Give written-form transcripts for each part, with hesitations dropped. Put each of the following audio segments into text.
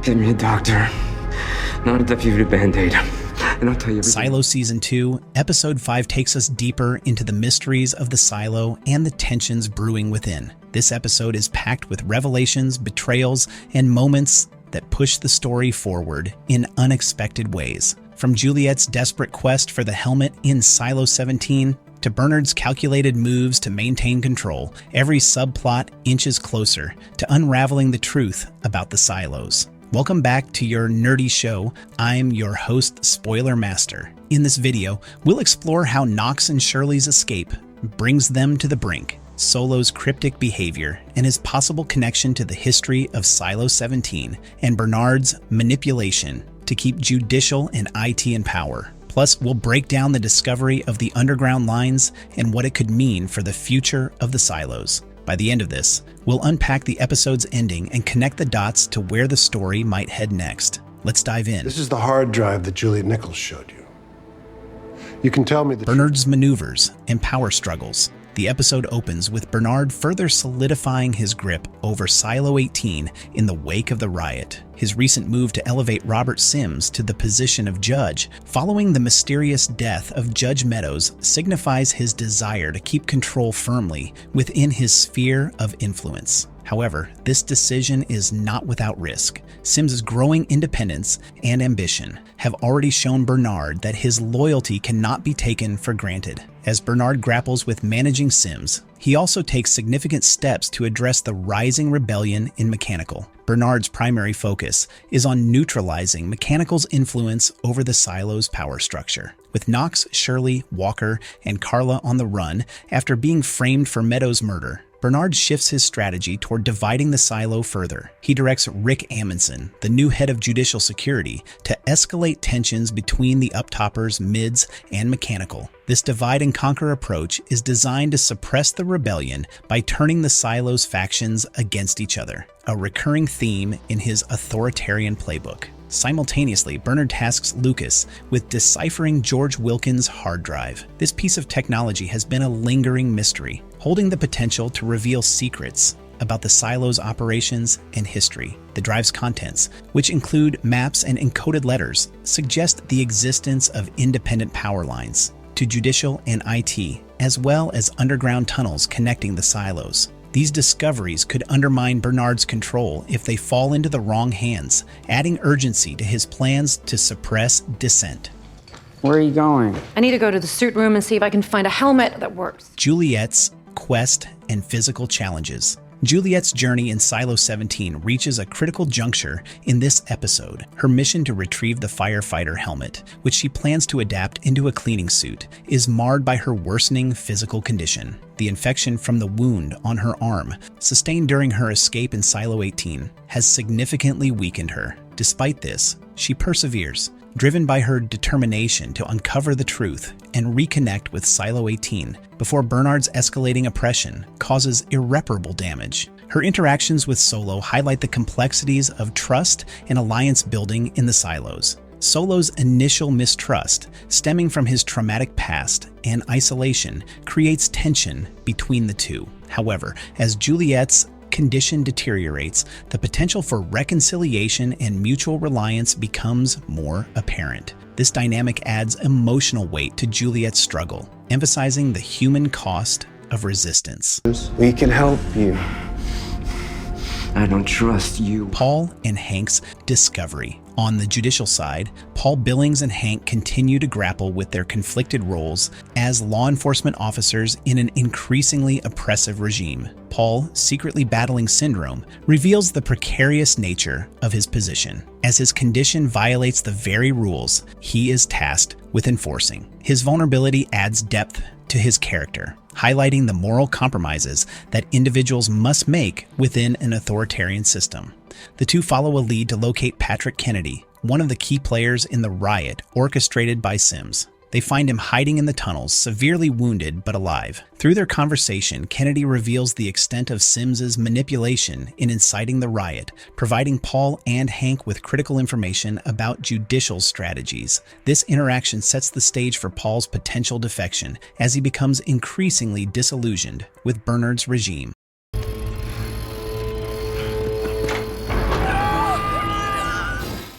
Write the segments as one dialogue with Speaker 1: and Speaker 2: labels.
Speaker 1: Get me a doctor, not a defeated Band-Aid. And I'll tell you everything.
Speaker 2: Silo Season 2, Episode 5 takes us deeper into the mysteries of the silo and the tensions brewing within. This episode is packed with revelations, betrayals, and moments that push the story forward in unexpected ways. From Juliet's desperate quest for the helmet in Silo 17, to Bernard's calculated moves to maintain control, every subplot inches closer to unraveling the truth about the silos. Welcome back to your nerdy show. I'm your host, Spoiler Master. In this video, we'll explore how Knox and Shirley's escape brings them to the brink, Solo's cryptic behavior, and his possible connection to the history of Silo 17, and Bernard's manipulation to keep Judicial and IT in power. Plus, we'll break down the discovery of the underground lines and what it could mean for the future of the silos. By the end of this, we'll unpack the episode's ending and connect the dots to where the story might head next. Let's dive in.
Speaker 3: This is the hard drive that Juliet Nichols showed you. You can tell me the
Speaker 2: Bernard's maneuvers and power struggles. The episode opens with Bernard further solidifying his grip over Silo 18 in the wake of the riot. His recent move to elevate Robert Sims to the position of judge, following the mysterious death of Judge Meadows, signifies his desire to keep control firmly within his sphere of influence. However, this decision is not without risk. Sims's growing independence and ambition have already shown Bernard that his loyalty cannot be taken for granted. As Bernard grapples with managing Sims, he also takes significant steps to address the rising rebellion in Mechanical. Bernard's primary focus is on neutralizing Mechanical's influence over the silo's power structure. With Knox, Shirley, Walker, and Carla on the run after being framed for Meadows' murder, Bernard shifts his strategy toward dividing the silo further. He directs Rick Amundsen, the new head of Judicial Security, to escalate tensions between the Uptoppers, Mids, and Mechanical. This divide-and-conquer approach is designed to suppress the rebellion by turning the silo's factions against each other, a recurring theme in his authoritarian playbook. Simultaneously, Bernard tasks Lucas with deciphering George Wilkins' hard drive. This piece of technology has been a lingering mystery, holding the potential to reveal secrets about the silo's operations and history. The drive's contents, which include maps and encoded letters, suggest the existence of independent power lines to Judicial and IT, as well as underground tunnels connecting the silos. These discoveries could undermine Bernard's control if they fall into the wrong hands, adding urgency to his plans to suppress dissent.
Speaker 4: Where are you going?
Speaker 5: I need to go to the suit room and see if I can find a helmet that works.
Speaker 2: Juliet's quest and physical challenges. Juliet's journey in Silo 17 reaches a critical juncture in this episode. Her mission to retrieve the firefighter helmet, which she plans to adapt into a cleaning suit, is marred by her worsening physical condition. The infection from the wound on her arm, sustained during her escape in Silo 18, has significantly weakened her. Despite this, she perseveres, driven by her determination to uncover the truth and reconnect with Silo 18 before Bernard's escalating oppression causes irreparable damage. Her interactions with Solo highlight the complexities of trust and alliance building in the silos. Solo's initial mistrust, stemming from his traumatic past and isolation, creates tension between the two. However, as Juliet's condition deteriorates, the potential for reconciliation and mutual reliance becomes more apparent. This dynamic adds emotional weight to Juliet's struggle, emphasizing the human cost of resistance.
Speaker 1: We can help you. I don't trust you.
Speaker 2: Paul and Hank's discovery. On the Judicial side, Paul Billings and Hank continue to grapple with their conflicted roles as law enforcement officers in an increasingly oppressive regime. Paul, secretly battling syndrome, reveals the precarious nature of his position, as his condition violates the very rules he is tasked with enforcing. His vulnerability adds depth to his character, highlighting the moral compromises that individuals must make within an authoritarian system. The two follow a lead to locate Patrick Kennedy, one of the key players in the riot orchestrated by Sims. They find him hiding in the tunnels, severely wounded but alive. Through their conversation, Kennedy reveals the extent of Sims's manipulation in inciting the riot, providing Paul and Hank with critical information about Judicial's strategies. This interaction sets the stage for Paul's potential defection as he becomes increasingly disillusioned with Bernard's regime.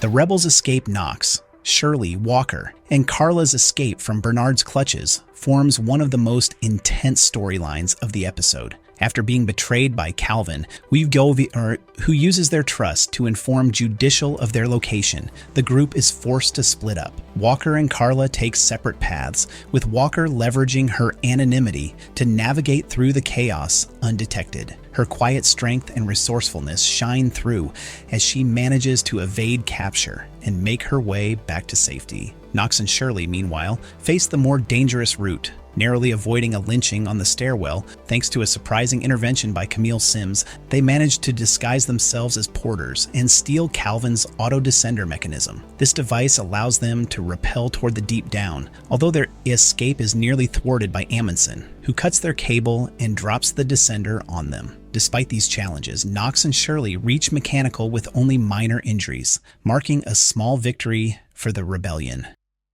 Speaker 2: The rebels escape Knox. Shirley, Walker, and Carla's escape from Bernard's clutches forms one of the most intense storylines of the episode. After being betrayed by Calvin, who uses their trust to inform Judicial of their location, the group is forced to split up. Walker and Carla take separate paths, with Walker leveraging her anonymity to navigate through the chaos undetected. Her quiet strength and resourcefulness shine through as she manages to evade capture and make her way back to safety. Knox and Shirley, meanwhile, face the more dangerous route. Narrowly avoiding a lynching on the stairwell, thanks to a surprising intervention by Camille Sims, they manage to disguise themselves as porters and steal Calvin's auto-descender mechanism. This device allows them to rappel toward the Deep Down, although their escape is nearly thwarted by Amundsen, who cuts their cable and drops the descender on them. Despite these challenges, Knox and Shirley reach Mechanical with only minor injuries, marking a small victory for the rebellion.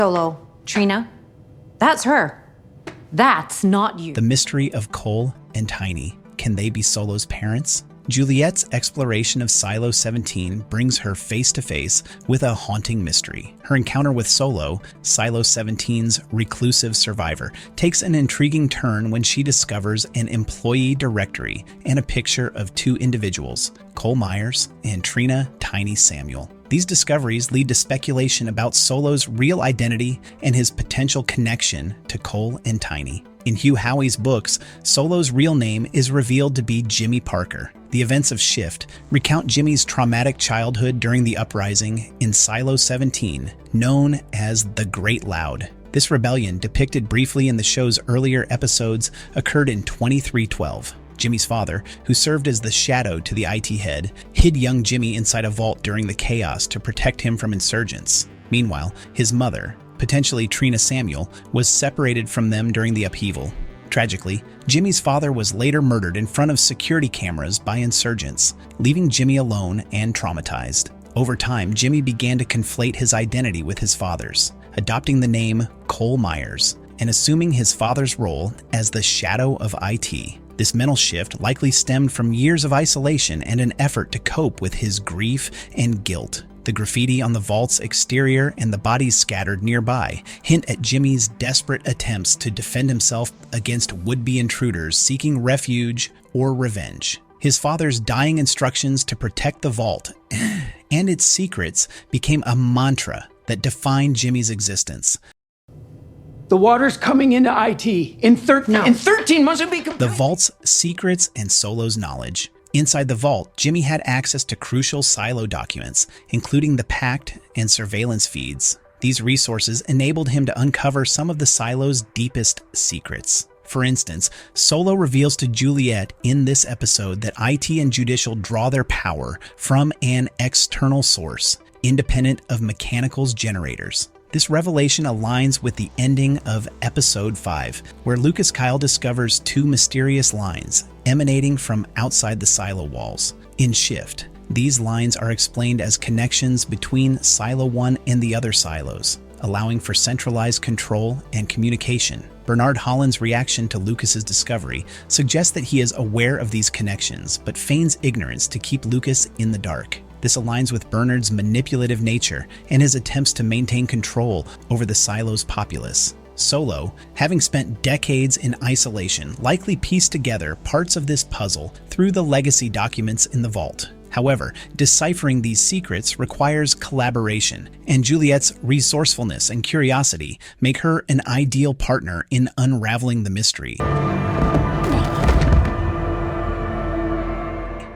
Speaker 5: Solo. Trina? That's her. That's not you.
Speaker 2: The mystery of Cole and Tiny. Can they be Solo's parents? Juliet's exploration of Silo 17 brings her face to face with a haunting mystery. Her encounter with Solo, Silo 17's reclusive survivor, takes an intriguing turn when she discovers an employee directory and a picture of two individuals, Cole Myers and Trina Tiny Samuel. These discoveries lead to speculation about Solo's real identity and his potential connection to Cole and Tiny. In Hugh Howey's books, Solo's real name is revealed to be Jimmy Parker. The events of Shift recount Jimmy's traumatic childhood during the uprising in Silo 17, known as the Great Loud. This rebellion, depicted briefly in the show's earlier episodes, occurred in 2312. Jimmy's father, who served as the shadow to the IT head, hid young Jimmy inside a vault during the chaos to protect him from insurgents. Meanwhile, his mother, potentially Trina Samuel, was separated from them during the upheaval. Tragically, Jimmy's father was later murdered in front of security cameras by insurgents, leaving Jimmy alone and traumatized. Over time, Jimmy began to conflate his identity with his father's, adopting the name Cole Myers and assuming his father's role as the shadow of IT. This mental shift likely stemmed from years of isolation and an effort to cope with his grief and guilt. The graffiti on the vault's exterior and the bodies scattered nearby hint at Jimmy's desperate attempts to defend himself against would-be intruders seeking refuge or revenge. His father's dying instructions to protect the vault and its secrets became a mantra that defined Jimmy's existence.
Speaker 4: The water's coming into IT. In 13 months, it'll be complete.
Speaker 2: The vault's secrets and Solo's knowledge. Inside the vault, Jimmy had access to crucial Silo documents, including the Pact and surveillance feeds. These resources enabled him to uncover some of the Silo's deepest secrets. For instance, Solo reveals to Juliet in this episode that IT and Judicial draw their power from an external source, independent of Mechanical's generators. This revelation aligns with the ending of Episode 5, where Lucas Kyle discovers two mysterious lines emanating from outside the silo walls. In Shift, these lines are explained as connections between Silo 1 and the other silos, allowing for centralized control and communication. Bernard Holland's reaction to Lucas's discovery suggests that he is aware of these connections, but feigns ignorance to keep Lucas in the dark. This aligns with Bernard's manipulative nature and his attempts to maintain control over the silo's populace. Solo, having spent decades in isolation, likely pieced together parts of this puzzle through the legacy documents in the vault. However, deciphering these secrets requires collaboration, and Juliet's resourcefulness and curiosity make her an ideal partner in unraveling the mystery.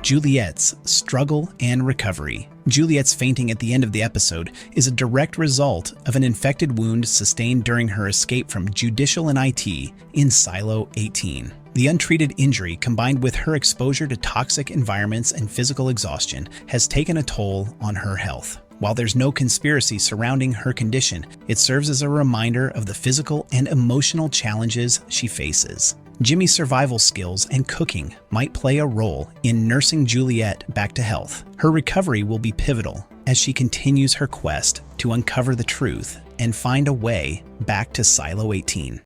Speaker 2: Juliet's struggle and recovery. Juliet's fainting at the end of the episode is a direct result of an infected wound sustained during her escape from Judicial and IT in Silo 18. The untreated injury, combined with her exposure to toxic environments and physical exhaustion, has taken a toll on her health. While there's no conspiracy surrounding her condition, it serves as a reminder of the physical and emotional challenges she faces. Jimmy's survival skills and cooking might play a role in nursing Juliet back to health. Her recovery will be pivotal as she continues her quest to uncover the truth and find a way back to Silo 18.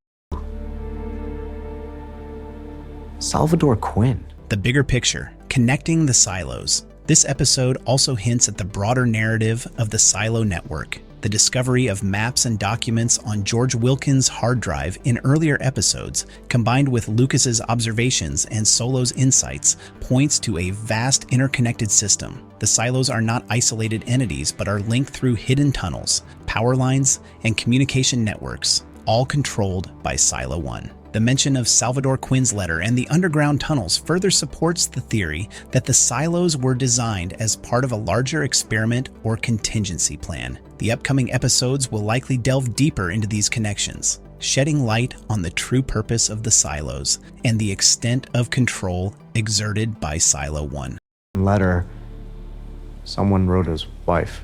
Speaker 1: Salvador Quinn.
Speaker 2: The bigger picture, connecting the silos. This episode also hints at the broader narrative of the Silo Network. The discovery of maps and documents on George Wilkins' hard drive in earlier episodes, combined with Lucas's observations and Solo's insights, points to a vast interconnected system. The silos are not isolated entities, but are linked through hidden tunnels, power lines, and communication networks, all controlled by Silo 1. The mention of Salvador Quinn's letter and the underground tunnels further supports the theory that the silos were designed as part of a larger experiment or contingency plan. The upcoming episodes will likely delve deeper into these connections, shedding light on the true purpose of the silos and the extent of control exerted by Silo 1.
Speaker 1: Letter someone wrote his wife.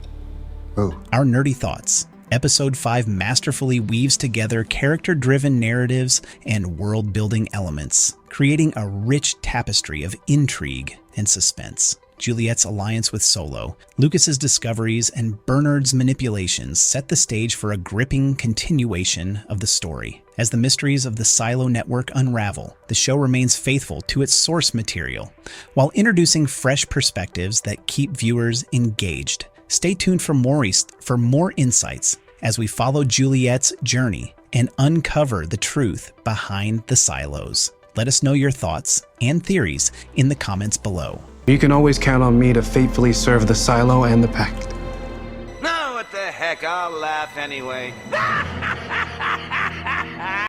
Speaker 3: Oh,
Speaker 2: Our Nerdy Thoughts. Episode 5 masterfully weaves together character-driven narratives and world-building elements, creating a rich tapestry of intrigue and suspense. Juliet's alliance with Solo, Lucas's discoveries, and Bernard's manipulations set the stage for a gripping continuation of the story. As the mysteries of the Silo Network unravel, the show remains faithful to its source material, while introducing fresh perspectives that keep viewers engaged. Stay tuned for more insights as we follow Juliet's journey and uncover the truth behind the silos. Let us know your thoughts and theories in the comments below.
Speaker 6: You can always count on me to faithfully serve the Silo and the Pact.
Speaker 7: No, what the heck, I'll laugh anyway.